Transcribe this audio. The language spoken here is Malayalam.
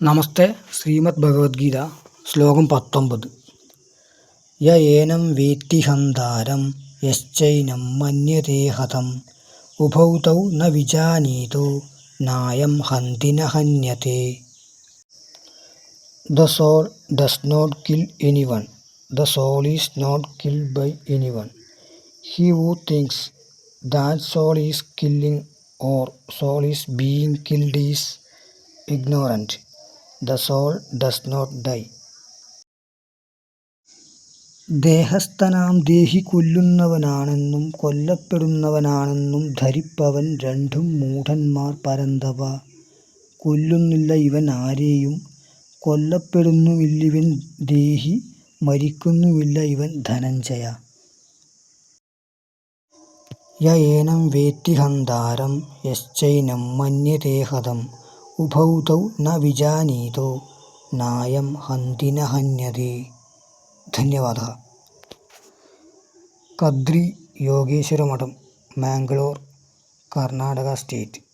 നമസ്തേ. ശ്രീമദ് ഭഗവത്ഗീത ശ്ലോകം 19. യ ഏനം വേത്തി ഹന്താരം യശ്ചൈനം മന്യതേ ഹതം ഉഭൗ തൗ ന വിജാനീതോ നായം ഹന്തി ന ഹന്യതേ. The soul does not kill anyone. The soul is not killed by anyone. He who thinks that soul is killing or soul is being killed is ignorant. The soul does not die. ദേഹസ്ഥനാം ദേഹി കൊല്ലുന്നവനാണെന്നും കൊല്ലപ്പെടുന്നവനാണെന്നും ധരിപ്പവൻ രണ്ടും മൂഢന്മാർ പരന്തപ. കൊല്ലുന്നില്ല ഇവൻ ആരെയും, കൊല്ലപ്പെടുന്നുമില്ലിവൻ ദേഹി, മരിക്കുന്നുമില്ല ഇവൻ ധനഞ്ജയ. യ ഏനം വേത്തി ഹന്താരം യശ്ചൈനം മന്യതേ ഹതം ഉഭൗ തൗ ന വിജാനീതോ നായം ഹന്തി ന ഹന്യതേ. ധന്യവാദः. കദ്രി യോഗേശ്വര മഠം, മാംഗ്ലൂർ, കർണാടക സ്റ്റേറ്റ്.